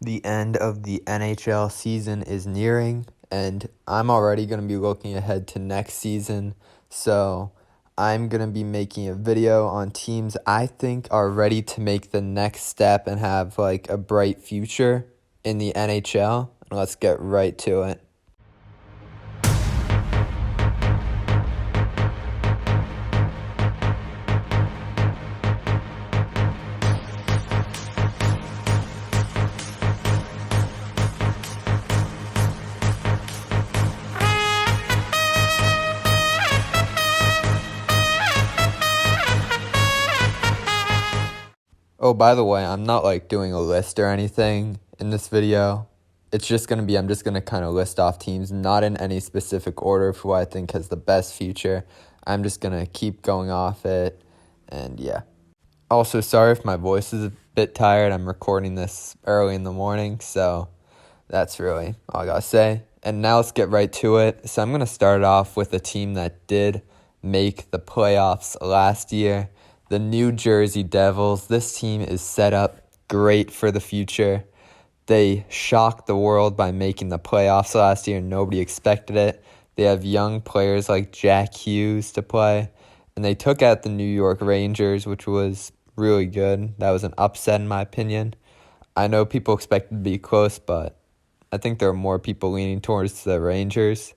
The end of the NHL season is nearing, and I'm already going to be looking ahead to next season. So I'm going to be making a video on teams I think are ready to make the next step and have like a bright future in the NHL. And let's get right to it. Oh, by the way, I'm not like doing a list or anything in this video. It's just going to be, I'm just going to kind of list off teams, not in any specific order for what I think has the best future. I'm just going to keep going off it. And yeah. Also, sorry if my voice is a bit tired. I'm recording this early in the morning, so that's really all I got to say. And now let's get right to it. So I'm going to start off with a team that did make the playoffs last year. The New Jersey Devils. This team is set up great for the future. They shocked the world by making the playoffs last year. Nobody expected it. They have young players like Jack Hughes to play. And they took out the New York Rangers, which was really good. That was an upset in my opinion. I know people expected to be close, but I think there are more people leaning towards the Rangers.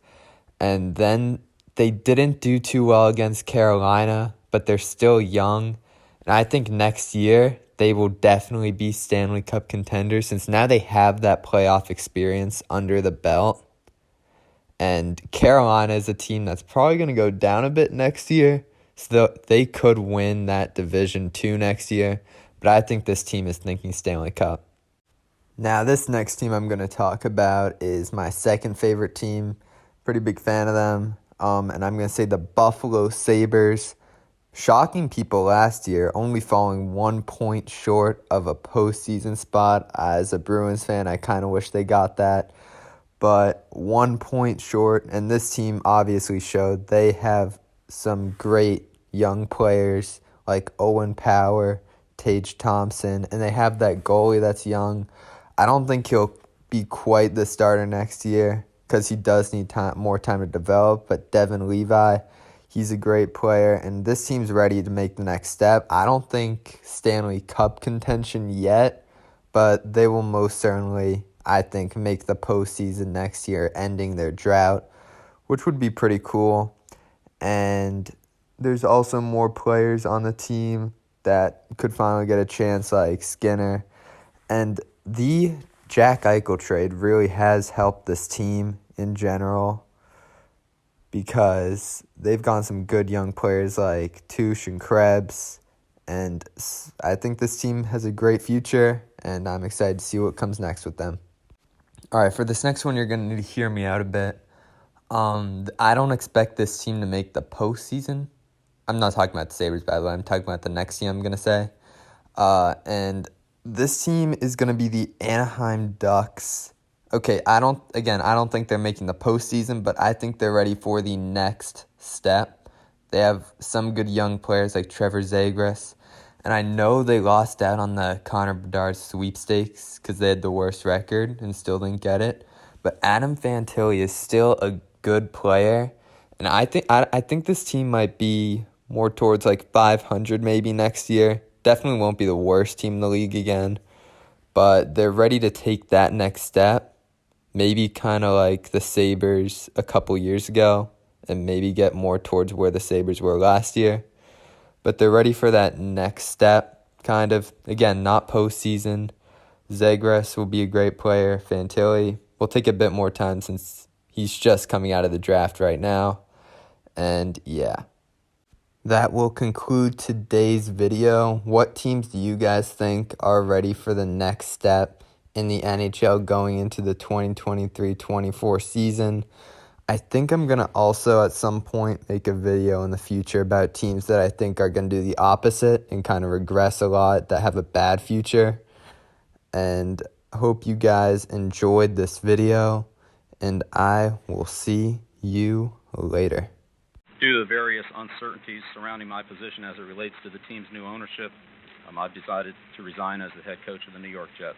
And then they didn't do too well against Carolina, but they're still young. And I think next year they will definitely be Stanley Cup contenders since now they have that playoff experience under the belt. And Carolina is a team that's probably going to go down a bit next year. So they could win that Division 2 next year. But I think this team is thinking Stanley Cup. Now, this next team I'm going to talk about is my second favorite team. Pretty big fan of them. And I'm going to say the Buffalo Sabres. Shocking people last year, only falling 1 point short of a postseason spot. As a Bruins fan, I kind of wish they got that. But 1 point short, and this team obviously showed they have some great young players like Owen Power, Tage Thompson, and they have that goalie that's young. I don't think he'll be quite the starter next year because he does need more time to develop, but Devin Levi, he's a great player, and this team's ready to make the next step. I don't think Stanley Cup contention yet, but they will most certainly, I think, make the postseason next year, ending their drought, which would be pretty cool. And there's also more players on the team that could finally get a chance, like Skinner. And the Jack Eichel trade really has helped this team in general because they've gotten some good young players like Touche and Krebs. And I think this team has a great future, and I'm excited to see what comes next with them. All right, for this next one, you're going to need to hear me out a bit. I don't expect this team to make the postseason. I'm not talking about the Sabres, by the way. I'm talking about the next team I'm going to say. And this team is going to be the Anaheim Ducks. Okay, I don't think they're making the postseason, but I think they're ready for the next step. They have some good young players like Trevor Zegras. And I know they lost out on the Connor Bedard sweepstakes because they had the worst record and still didn't get it. But Adam Fantilli is still a good player. And I think this team might be more towards like 500 maybe next year. Definitely won't be the worst team in the league again. But they're ready to take that next step. Maybe kind of like the Sabres a couple years ago. And maybe get more towards where the Sabres were last year. But they're ready for that next step, kind of. Again, not postseason. Zegras will be a great player. Fantilli will take a bit more time since he's just coming out of the draft right now. And yeah. That will conclude today's video. What teams do you guys think are ready for the next step in the NHL going into the 2023-24 season? I think I'm going to also at some point make a video in the future about teams that I think are going to do the opposite and kind of regress a lot, that have a bad future. And hope you guys enjoyed this video, and I will see you later. Due to the various uncertainties surrounding my position as it relates to the team's new ownership, I've decided to resign as the head coach of the New York Jets.